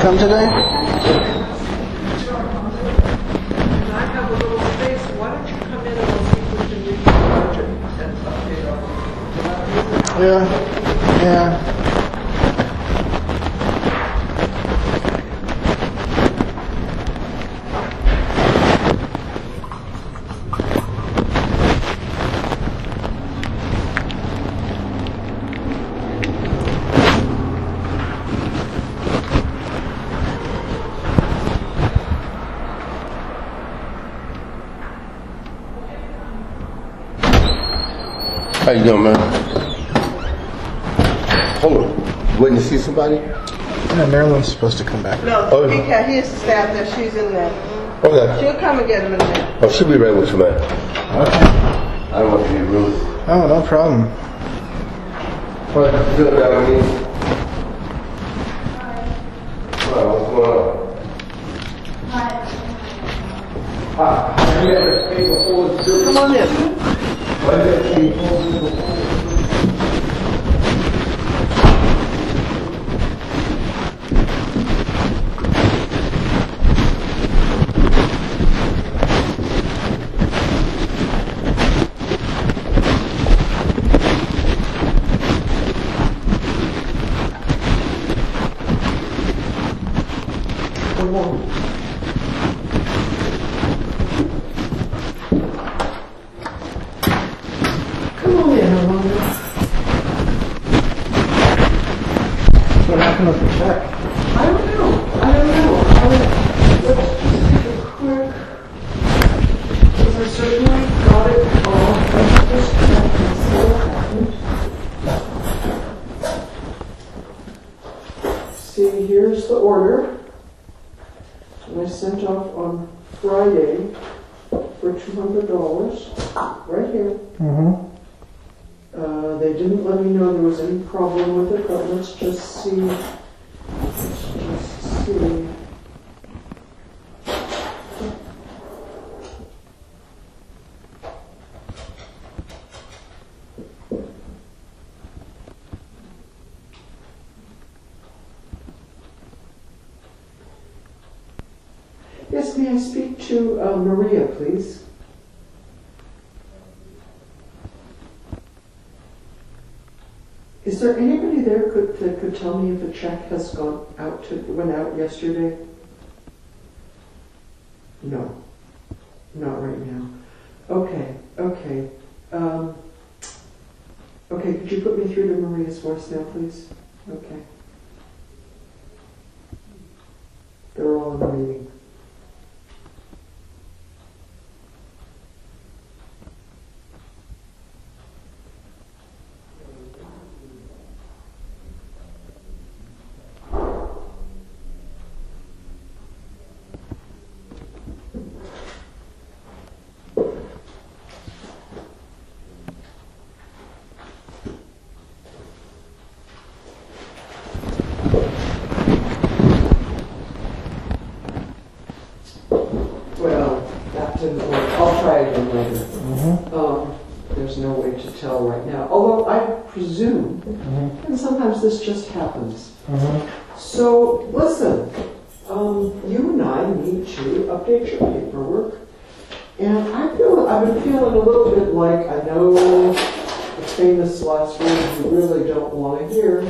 come today? I have a little space. Why don't you come in and we'll see if we can read the budget and update our. Yeah. How you doing, man? Hold on. Waiting to see somebody? Yeah, Marilyn's supposed to come back. No, Oh, he can't. He has to stay out there. She's in there. Okay. She'll come and get him in there. Oh, she'll be right with you, man. Okay. I don't want to be rude. Oh, no problem. What? Good, Melanie. Hi, what's going on? Hi. Come on in. Come on. Come on in, Amanda. What happened with the check? I don't know. Let's just take a quick. Because I certainly got it all. Let's just check and see what happened. See, here's the order. And I sent off on Friday for $200. Right here. Mm-hmm. They didn't let me know there was any problem with it, but let's just see. Yes, may I speak to Maria, please? Is there anybody there that could tell me if a check has went out yesterday? No, not right now. Okay. Okay, could you put me through to Maria's voicemail, please? Okay. They're all in the meeting. I'll try again later. Mm-hmm. There's no way to tell right now. Although I presume, and sometimes this just happens. Mm-hmm. So, listen, you and I need to update your paperwork. And I've been feeling a little bit like I know the famous last words you really don't want to hear,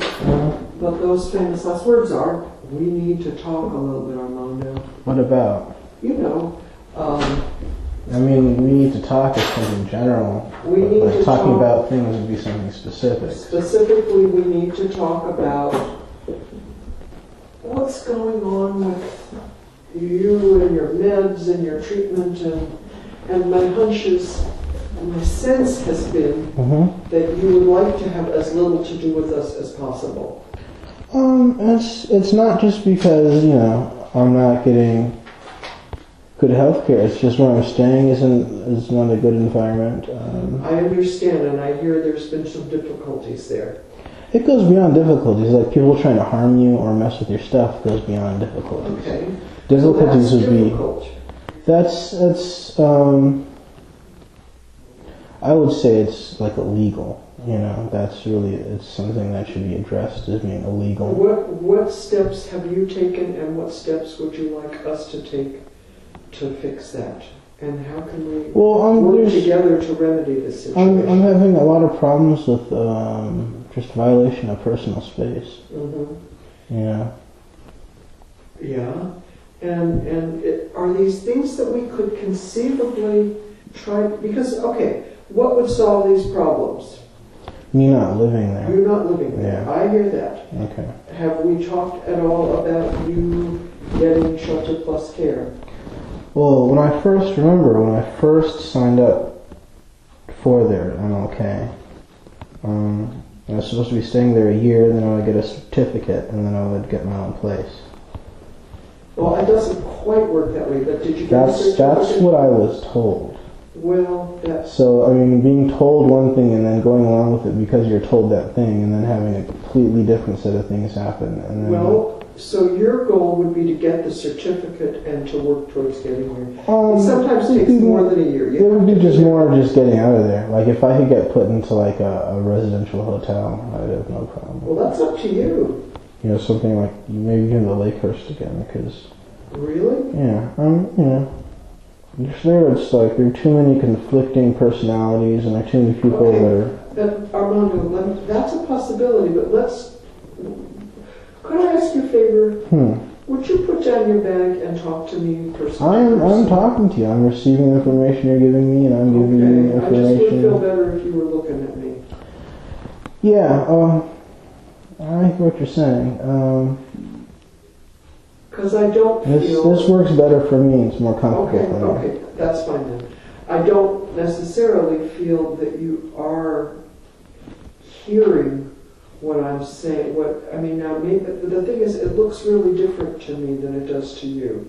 but those famous last words are, we need to talk a little bit, Armando. What about? You know, I mean, we need to talk as something general. We need like to talking talk, about things would be something specific. Specifically, we need to talk about what's going on with you and your meds and your treatment, and my hunch is, and my sense has been that you would like to have as little to do with us as possible. It's not just because, I'm not getting good health care. It's just where I'm staying is not a good environment. I understand, and I hear there's been some difficulties there. It goes beyond difficulties. Like people trying to harm you or mess with your stuff goes beyond difficulties. Okay. Difficulties so would difficult. be. That's. I would say it's like illegal. that's really, it's something that should be addressed as being illegal. What steps have you taken, and what steps would you like us to take to fix that? And how can we work together to remedy this situation? I'm having a lot of problems with just violation of personal space. Mm-hmm. Yeah. Yeah. And are these things that we could conceivably try? Because, okay, what would solve these problems? Me not living there. You're not living there. Yeah. I hear that. Okay. Have we talked at all about you getting shelter plus care? Well, when I first signed up for their MLK, I was supposed to be staying there a year, then I would get a certificate, and then I would get my own place. Well, it doesn't quite work that way, but did you get a certificate? That's what I was told. Well, So, I mean, being told one thing and then going along with it because you're told that thing, and then having a completely different set of things happen. And then, so your goal would be to get the certificate and to work towards getting there. It sometimes takes more than a year. It would be just more just getting out of there. Like, if I could get put into, like, a residential hotel, I'd have no problem. Well, that's up to you. Something like maybe even the Lakehurst again, because... Really? Yeah, it's like there are too many conflicting personalities, and there are too many people that are... Armando, that's a possibility, but could I ask you a favor? Would you put down your bag and talk to me personally? I'm talking to you. I'm receiving the information you're giving me, and I'm giving you information. I just would feel better if you were looking at me. Yeah, I hear what you're saying. Because I don't feel... This works better for me. It's more comfortable for me. Okay, that's fine then. I don't necessarily feel that you are hearing what I'm saying. Now, the thing is, it looks really different to me than it does to you.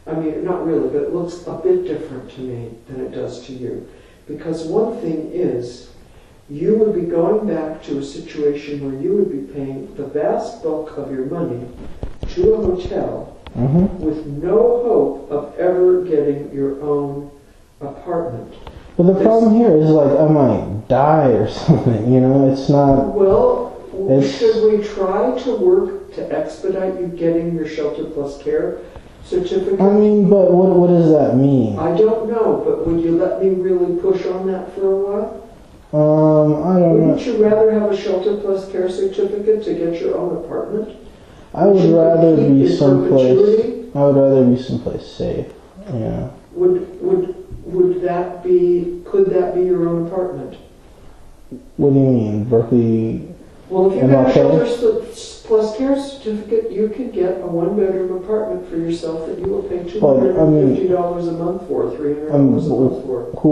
I mean, not really, but it looks a bit different to me than it does to you. Because one thing is, you would be going back to a situation where you would be paying the vast bulk of your money to a hotel with no hope of ever getting your own apartment. But the problem here is, like, I might die or something, it's not... Well, should we try to work to expedite you getting your shelter plus care certificate? I mean, but what does that mean? I don't know, but would you let me really push on that for a while? I don't know. Wouldn't you rather have a shelter plus care certificate to get your own apartment? I would rather be someplace. I would rather be someplace safe. Yeah. Would that be? Could that be your own apartment? What do you mean, Berkeley? Well, if you got a shelter plus care certificate, you could get a one-bedroom apartment for yourself that you will pay $250 a month for, $300 a month for. Who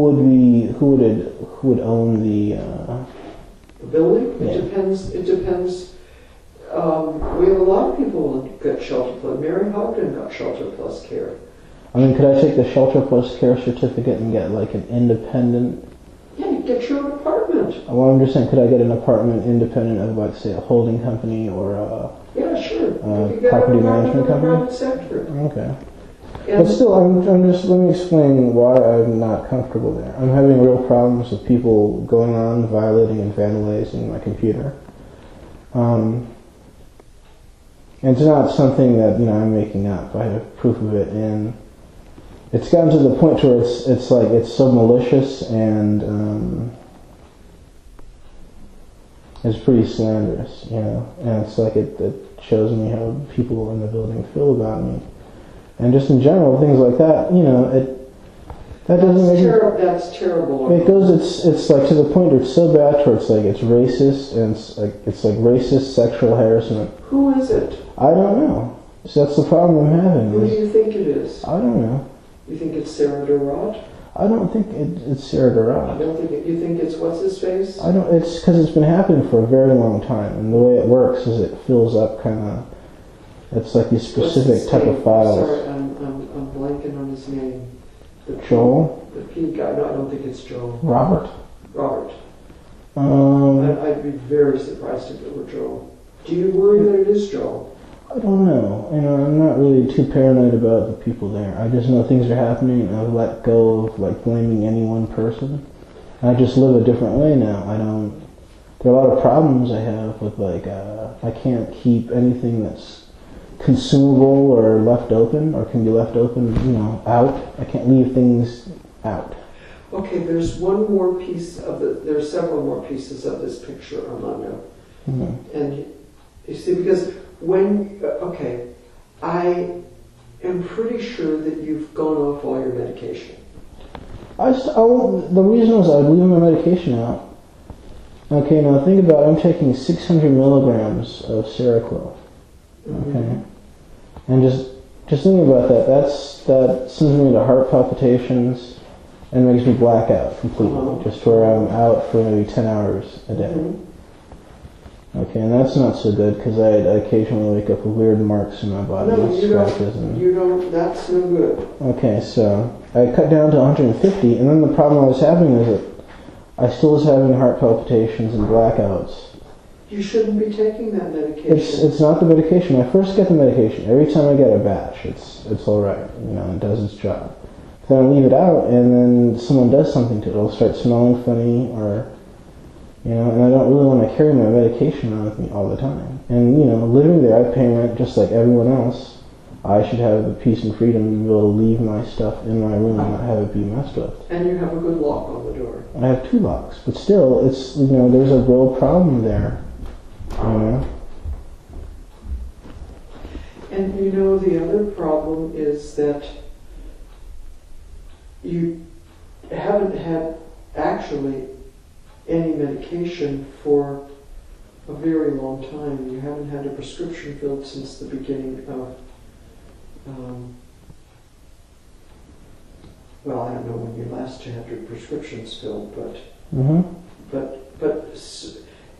would own the building? Yeah. It depends. We have a lot of people that get shelter plus. Mary Hogden got shelter plus care. I mean, could I take the shelter plus care certificate and get like an independent? Yeah, you get your own apartment. Well, I'm just saying, could I get an apartment independent of, like, say, a holding company or a sure. Property management company? Private sector. Okay. But still, let me explain why I'm not comfortable there. I'm having real problems with people going on, violating and vandalizing my computer. And it's not something that, I'm making up. I have proof of it, and it's gotten to the point where it's like, it's so malicious and, it's pretty slanderous, and it's like, it shows me how people in the building feel about me. And just in general, things like that, That's terrible. It goes. It's like to the point where it's so bad, where it's like it's racist, and it's like racist sexual harassment. Who is it? I don't know. So that's the problem I'm having. Who do you think it is? I don't know. You think it's Sarah Durant? I don't think it's Sarah Durant. I don't think it. You think it's what's his face? I don't. It's because it's been happening for a very long time, and the way it works is it fills up kind of. It's like these specific type of files. Sorry, I'm blanking on his name. Joel? The P guy. No, I don't think it's Joel. Robert. I'd be very surprised if it were Joel. Do you worry that it is Joel? I don't know. I'm not really too paranoid about the people there. I just know things are happening, and I've let go of like blaming any one person. I just live a different way now. there are a lot of problems I have with like I can't keep anything that's consumable or left open or can be left open, out. I can't leave things out. Okay, there's one more piece of there's several more pieces of this picture, Armando. Mm-hmm. And you see, because I am pretty sure that you've gone off all your medication. The reason was I'd leave my medication out. Okay, now think about it. I'm taking 600 milligrams of Seroquel. Okay, and just think about that. That sends me to heart palpitations and makes me black out completely, just where I'm out for maybe 10 hours a day. Okay, and that's not so good because I occasionally wake up with weird marks in my body, scratches. That's no good. Okay, so I cut down to 150, and then the problem I was having is that I still was having heart palpitations and blackouts. You shouldn't be taking that medication. It's not the medication. I first get the medication. Every time I get a batch, it's all right. It does its job. Then I leave it out, and then someone does something to it. It'll start smelling funny, or and I don't really want to carry my medication around with me all the time. And living there, I pay rent just like everyone else. I should have the peace and freedom to be able to leave my stuff in my room and not have it be messed with. And you have a good lock on the door. I have 2 locks, but still, it's there's a real problem there. And the other problem is that you haven't had actually any medication for a very long time. You haven't had a prescription filled since the beginning of well, I don't know when you last had your prescriptions filled, but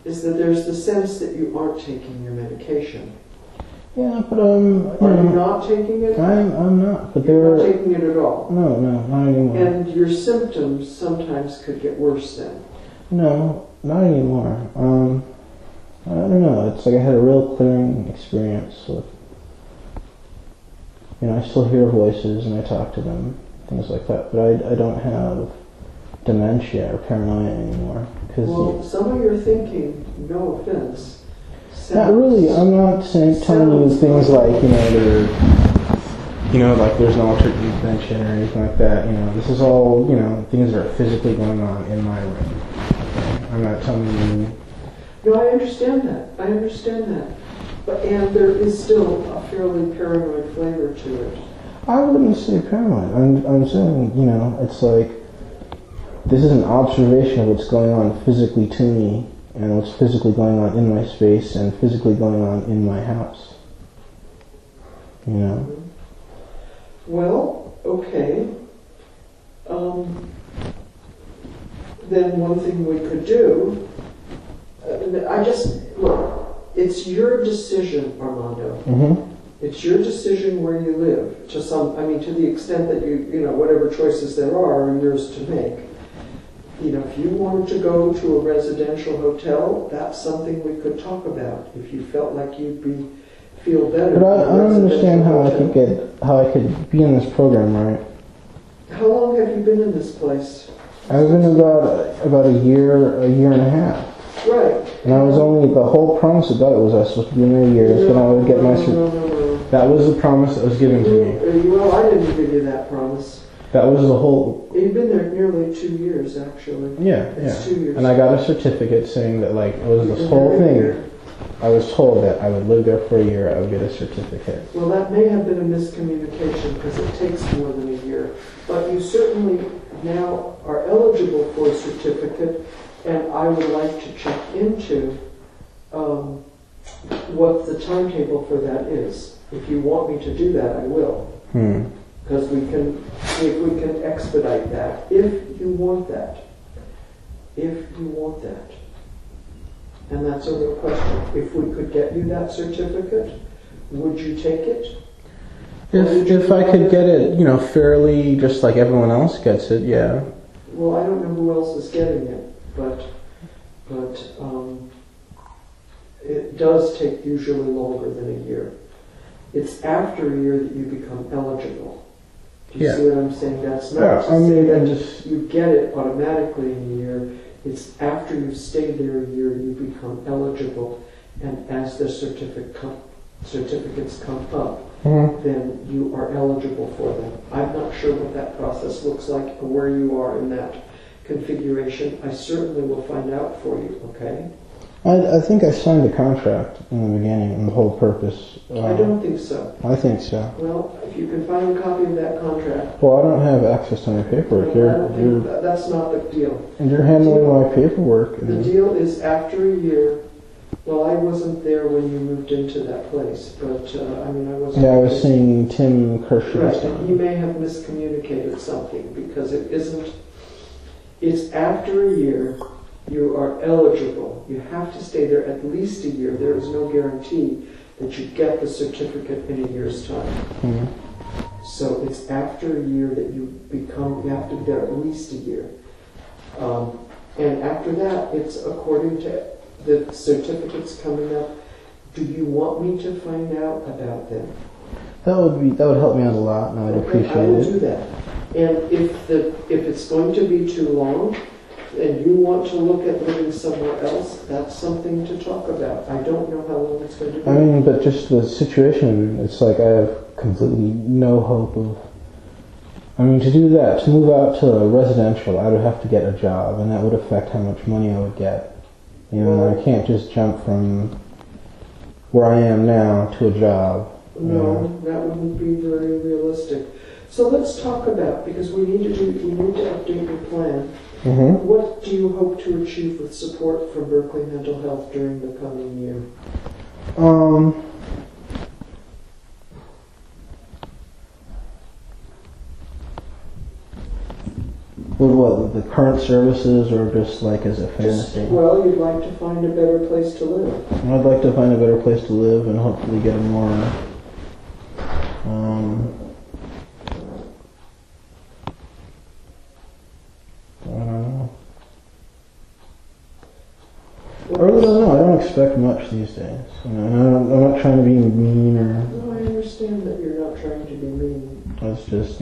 is that there's the sense that you aren't taking your medication. Yeah, but Are you not taking it? I'm not, but You're not taking it at all. No, not anymore. And your symptoms sometimes could get worse then. No, not anymore. I don't know. It's like I had a real clearing experience with. I still hear voices and I talk to them, things like that. But I don't have dementia or paranoia anymore. Well, some of your thinking, no offense. Not really. I'm not telling you things like like there's an altered dimension or anything like that. This is all things that are physically going on in my room. Okay? I'm not telling you. No, I understand that. And there is still a fairly paranoid flavor to it. I wouldn't say paranoid. I'm saying it's like this is an observation of what's going on physically to me. And what's physically going on in my space and physically going on in my house. Well, okay. Then one thing we could do, look, it's your decision, Armando. It's your decision where you live. To the extent that whatever choices there are yours to make. If you wanted to go to a residential hotel, that's something we could talk about. If you felt like you'd feel better. But I don't understand how I could be in this program, right? How long have you been in this place? I've been about a year and a half. Right. And I was only the whole promise about it was I was supposed to be in there years, then I would get my certificate. No. That was the promise that was given to me. Well, I didn't give you that promise. That was the whole. You've been there nearly 2 years, actually. Yeah. It's 2 years. And I got a certificate saying that it was this whole thing. I was told that I would live there for a year, I would get a certificate. Well, that may have been a miscommunication because it takes more than a year. But you certainly now are eligible for a certificate, and I would like to check into what the timetable for that is. If you want me to do that, I will. Because we can see if we can expedite that, if you want that. And that's a real question. If we could get you that certificate, would you take it? If I could get it, fairly, just like everyone else gets it, yeah. Well, I don't know who else is getting it, but it does take usually longer than a year. It's after a year that you become eligible. Do you see what I'm saying? That's not to say that you get it automatically in a year. It's after you've stayed there a year, you become eligible, and as the certificates come up, then you are eligible for them. I'm not sure what that process looks like or where you are in that configuration. I certainly will find out for you, okay? I think I signed a contract in the beginning, and the whole purpose. I don't think so. I think so. Well, if you can find a copy of that contract. Well, I don't have access to my paperwork. I don't think that's not the deal. And you're handling my paperwork. The deal is after a year. Well, I wasn't there when you moved into that place, but I wasn't. Yeah, I was seeing Tim Kershaw. Right, and he may have miscommunicated something because it isn't. It's after a year. You are eligible. You have to stay there at least a year. There is no guarantee that you get the certificate in a year's time. So it's after a year that you have to be there at least a year. And after that, it's according to the certificates coming up. Do you want me to find out about them? That would help me out a lot, and I'd appreciate it. I will do that. And if it's going to be too long, and you want to look at living somewhere else, that's something to talk about. I don't know how long it's going to be. I mean, but just the situation, it's like I have completely no hope of... I mean, to do that, to move out to residential, I would have to get a job, and that would affect how much money I would get. You know, I can't just jump from where I am now to a job. No, that wouldn't be very realistic. So let's talk about, because we need to update your plan. What do you hope to achieve with support from Berkeley Mental Health during the coming year? What, the current services, or just like as a fantasy? Well, you'd like to find a better place to live. I'd like to find a better place to live and hopefully get a more I don't know. I really don't know. I don't expect much these days. You know, and I'm not trying to be mean or... No, I understand that you're not trying to be mean. It's just,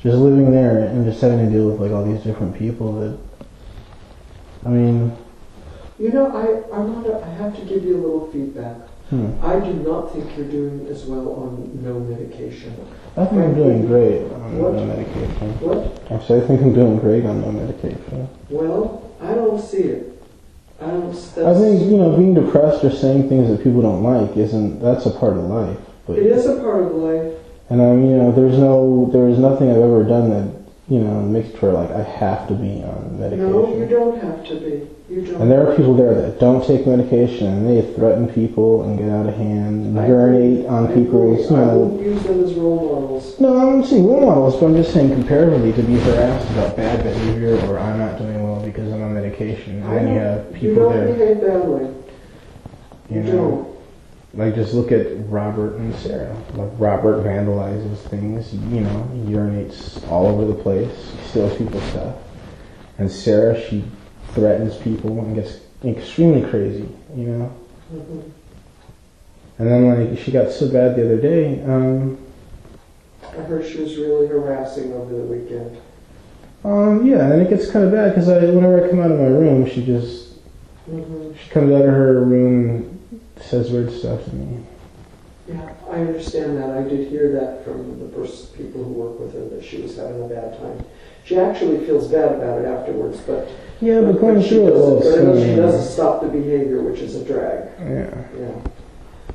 just living there and just having to deal with like all these different people that... I mean... I have to give you a little feedback. I do not think you're doing as well on no medication. I think I'm doing great on no medication. What? I think I'm doing great on no medication. Well, I don't see it. I think, being depressed or saying things that people don't like that's a part of life. But, it is a part of life. And there's nothing I've ever done that, makes it where like I have to be on medication. No, you don't have to be. You don't. And there are people there that don't take medication and they threaten people and get out of hand and urinate on people's. I wouldn't use them as role models. No, I'm not saying role models, but I'm just saying comparatively to be harassed about bad behavior or I'm not doing well because I'm on medication. And then you have people there. You don't behave badly. You don't. Like, just look at Robert and Sarah. Like, Robert vandalizes things, he urinates all over the place, he steals people's stuff. And Sarah, she threatens people and gets extremely crazy, And then, she got so bad the other day, I heard she was really harassing over the weekend. Yeah, and it gets kind of bad because whenever I come out of my room, she just, she comes out of her room and says weird stuff to me. Yeah, I understand that. I did hear that from the people who work with her, that she was having a bad time. She actually feels bad about it afterwards, but yeah, but going through it, she doesn't stop the behavior, which is a drag. Yeah,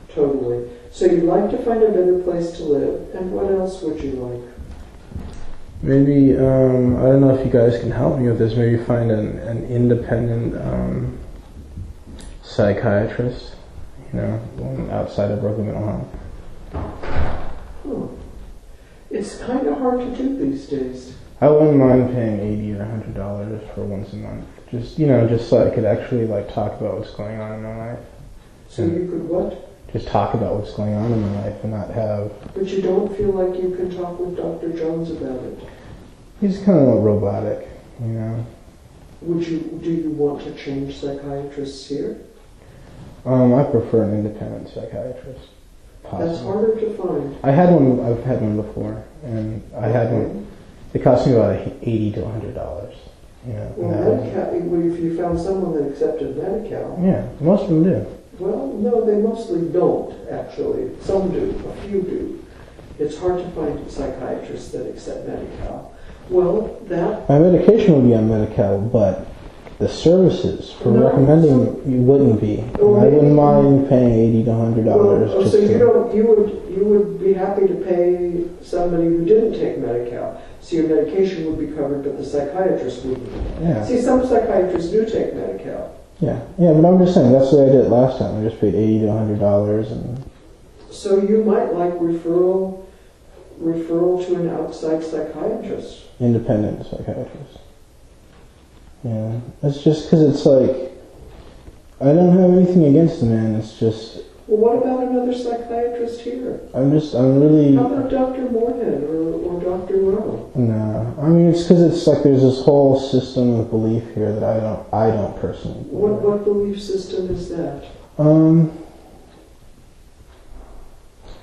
totally. So you'd like to find a better place to live, and what else would you like? Maybe I don't know if you guys can help me with this. Maybe find an independent psychiatrist. One outside of Berkeley Mental Health. It's kind of hard to do these days. I wouldn't mind paying $80 or $100 for once a month. Just so I could actually talk about what's going on in my life. So you could what? Just talk about what's going on in my life and not have... But you don't feel like you can talk with Dr. Jones about it? He's kind of robotic, Do you want to change psychiatrists here? I prefer an independent psychiatrist. Possibly. That's harder to find. I've had one before, and I had one. It cost me about $80 to $100. You know, Well, Medi-Cal, if you found someone that accepted Medi-Cal, yeah, most of them do. well, no, they mostly don't, actually. Some do, a few do. It's hard to find psychiatrists that accept Medi-Cal. Well, that... My medication would be on Medi-Cal, but the services for No, recommending you wouldn't be. And Well, I wouldn't maybe- mind paying $80 to $100 Well, just so to... you would be happy to pay somebody who didn't take Medi-Cal. So your medication would be covered, but the psychiatrist wouldn't. Yeah. See, some psychiatrists do take Medi-Cal. Yeah, but I'm just saying, that's the way I did it last time. I just paid $80 to $100 and... So you might like referral to an outside psychiatrist. Independent psychiatrist. Yeah, it's just because it's like, I don't have anything against the man, it's just... Well, what about another psychiatrist here? I'm really... How about Dr. Moorhead or Dr. Rowe? No, I mean, it's because it's like there's this whole system of belief here that I don't personally believe. What belief system is that?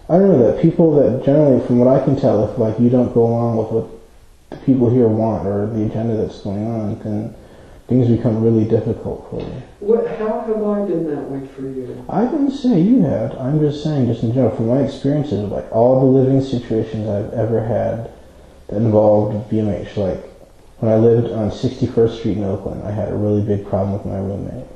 I don't know, that people that generally, from what I can tell, if like you don't go along with what the people here want or the agenda that's going on, then things become really difficult for you. How have I been that way for you? I didn't say you had. I'm just saying, just in general, from my experiences, like all the living situations I've ever had that involved BMH, like when I lived on 61st Street in Oakland, I had a really big problem with my roommate.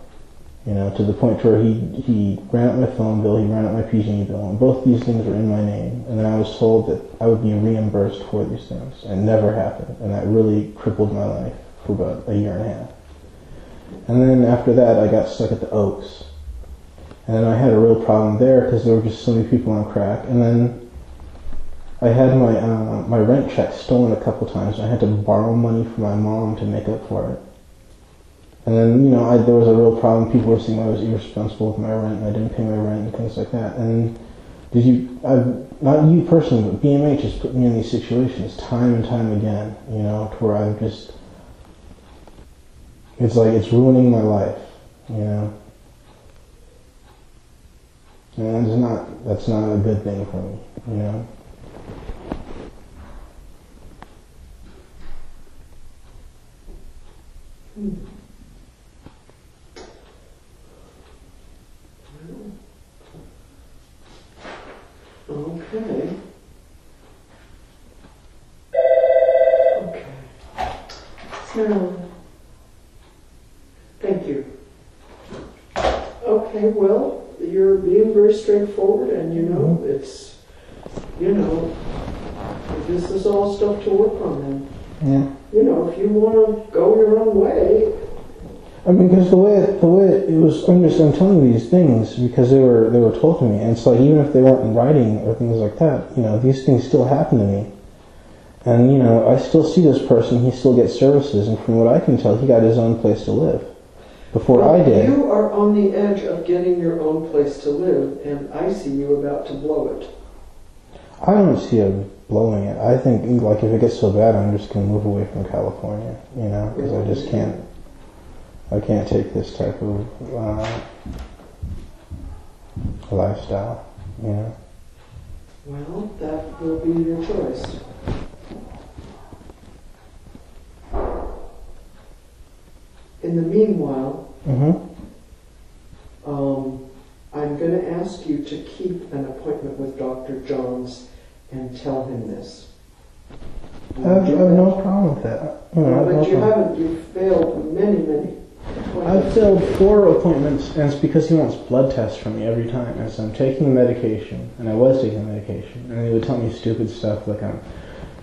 You know, to the point where he ran up my phone bill, he ran up my PG&E bill, and both these things were in my name. And then I was told that I would be reimbursed for these things, and it never happened. And that really crippled my life for about a year and a half. And then after that, I got stuck at the Oaks. And then I had a real problem there because there were just so many people on crack. And then I had my rent check stolen a couple times. I had to borrow money from my mom to make up for it. And then, you know, there was a real problem. People were saying I was irresponsible with my rent, and I didn't pay my rent and things like that. And not you personally, but BMH has put me in these situations time and time again, you know, to where I've just, it's like it's ruining my life, you know. And that's not a good thing for me, you know. Okay. So, thank you. Okay, well, you're being very straightforward, and you know, it's, you know, this is all stuff to work on then. Yeah. You know, if you want to go your own way. I mean, because the way it was, I'm telling you these things because they were told to me, and it's like even if they weren't in writing or things like that, you know, these things still happen to me, and you know, I still see this person, he still gets services, and from what I can tell, he got his own place to live before I did. You are on the edge of getting your own place to live, and I see you about to blow it. I don't see him blowing it. I think, like, if it gets so bad, I'm just going to move away from California, you know, because I just can't. I can't take this type of lifestyle, you know. Well, that will be your choice. In the meanwhile, I'm going to ask you to keep an appointment with Dr. Johns and tell him this. I have no problem with that. You know, but you haven't. You've failed many appointments. I've failed 4 appointments, and it's because he wants blood tests from me every time. As I'm taking the medication, and I was taking the medication, and he would tell me stupid stuff like I'm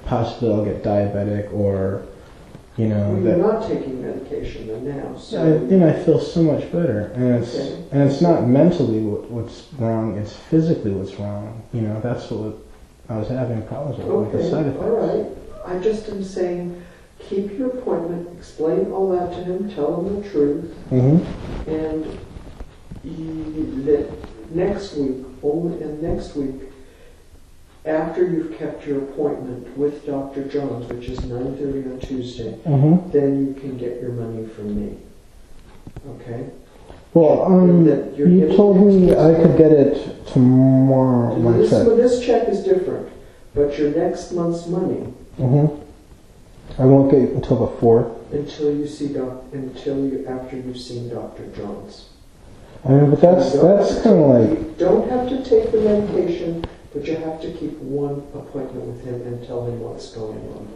possibly I'll get diabetic, or you know. Well, you're not taking medication now, so. Then I feel so much better, and it's not mentally what's wrong; it's physically what's wrong. You know, that's what I was having problems with the side effects. All right. I just am saying, keep your appointment, explain all that to him, tell him the truth, and next week, after you've kept your appointment with Dr. Johns, which is 9:30 on Tuesday, then you can get your money from me. Okay? Well, you told me I could get it tomorrow. This check is different, but your next month's money. I won't get it until the 4th. after you've seen Dr. Jones. I mean, but that's kind of like... You don't have to take the medication, but you have to keep one appointment with him and tell him what's going on.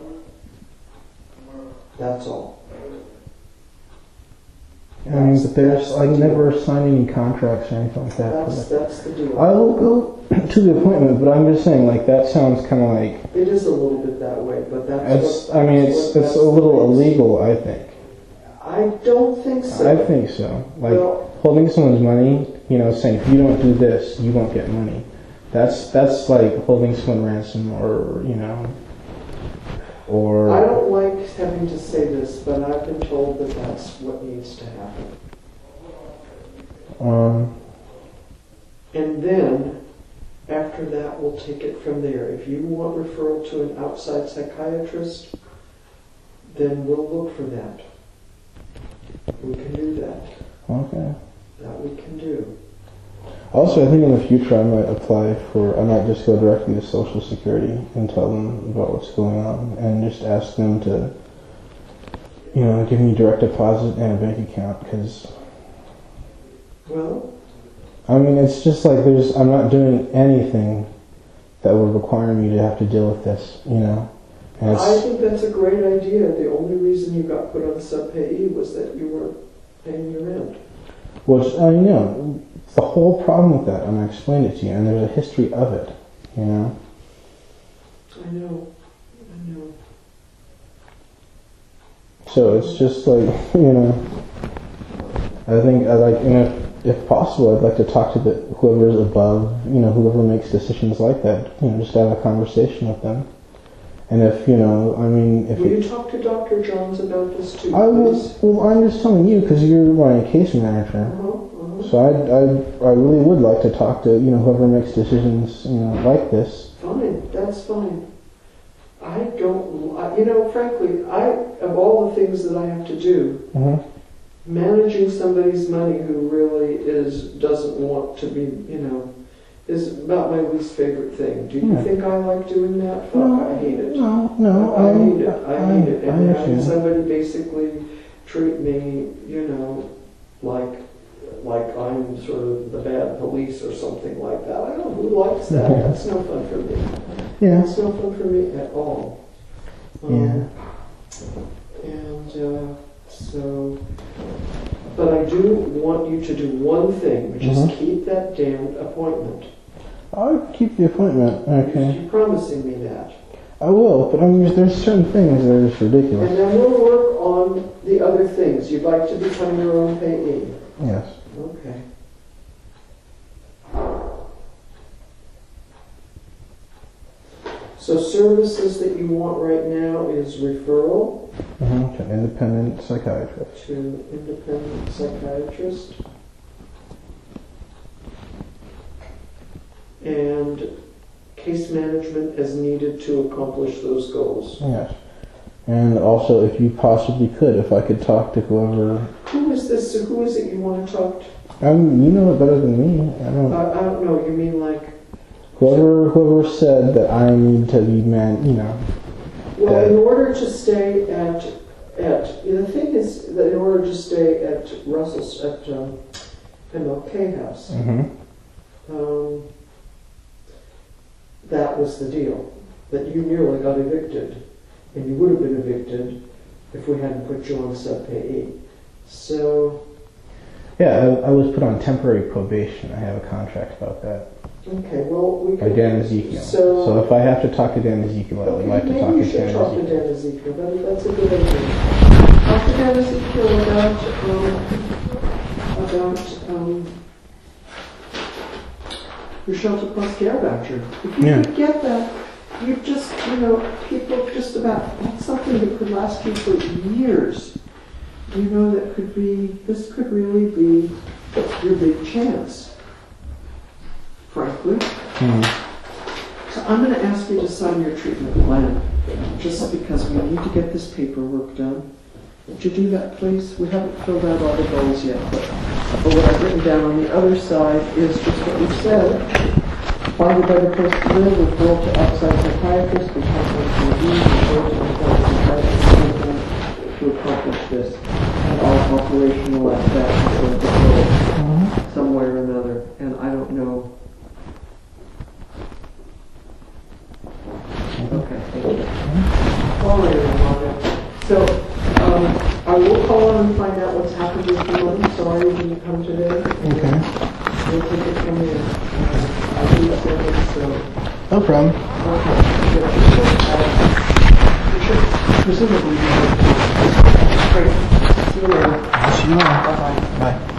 That's all. I mean, but I never signed any contracts or anything like that. That's the deal. I will go to the appointment, but I'm just saying, like, that sounds kind of like... It is a little bit that way, but it's a little illegal, I think. I don't think so. I think so. Like, holding someone's money, saying, if you don't do this, you won't get money. That's like holding someone ransom or... I don't like having to say this, but I've been told that that's what needs to happen. And then, after that, we'll take it from there. If you want referral to an outside psychiatrist, then we'll look for that. We can do that. Okay. That we can do. Also, I think in the future I might just go directly to Social Security and tell them about what's going on and just ask them to, give me direct deposit and a bank account, because... Well... I mean, it's just like I'm not doing anything that would require me to have to deal with this, And I think that's a great idea. The only reason you got put on sub-payee was that you weren't paying your rent. Which, the whole problem with that, and I explained it to you, and there's a history of it, I know. So it's just like, I think if possible, I'd like to talk to whoever's above, whoever makes decisions like that, just have a conversation with them. And if, Will you talk to Dr. Jones about this too, please? Well, I'm just telling you, because you're my case manager. So I really would like to talk to, whoever makes decisions, like this. Fine, that's fine. Frankly, of all the things that I have to do, managing somebody's money who really doesn't want to be, is about my least favorite thing. Do you think I like doing that? No, I hate it. No, I hate it. I hate it. And having understand. somebody basically treat me, like I'm sort of the bad police or something like that. I don't know who likes that. That's no fun for me. Yeah. It's no fun for me at all. And but I do want you to do one thing, which is keep that damned appointment. I'll keep the appointment, okay. You're promising me that. I will, but there's certain things that are just ridiculous. And then we'll work on the other things. You'd like to become your own payee. Yes. Okay. So services that you want right now is referral To an independent psychiatrist. And case management as needed to accomplish those goals. Yes. And also, if you possibly could, if I could talk to whoever... Who is this? Who is it you want to talk to? You know it better than me. I don't know. You mean like... Whoever said that I need to be Well, in order to stay the thing is that in order to stay at Russell's, at MLK House, that was the deal. That you nearly got evicted. And you would have been evicted if we hadn't put you on sub-payee. So... Yeah, I was put on temporary probation. I have a contract about that. Okay, well, we by Dan Ezekiel. So if I have to talk to Dan Ezekiel, I would like to talk to Dan Ezekiel. Maybe you should talk to Dan Ezekiel. That's a good idea. Talk to Dan Ezekiel about your Shelter Plus Care voucher. If you could get that, you just, people just about, that's something that could last you for years. That could be, this could really be your big chance, frankly. So I'm going to ask you to sign your treatment plan, just because we need to get this paperwork done. Would you do that, please? We haven't filled out all the goals yet, but what I've written down on the other side is just what we've said. Find a better place to live, referral to outside psychiatrists, be confident to review, referral to outside psychiatrists, to accomplish that into control some way or another, and I don't know. Okay, thank you. All right, Amanda. So, I will call on and find out what's happened with you. I'm sorry you didn't come today. Okay. We'll take it from there. I'll do it, so. No problem. Okay. You should presumably be able to. Great. See you later. See you later. Bye-bye. Bye.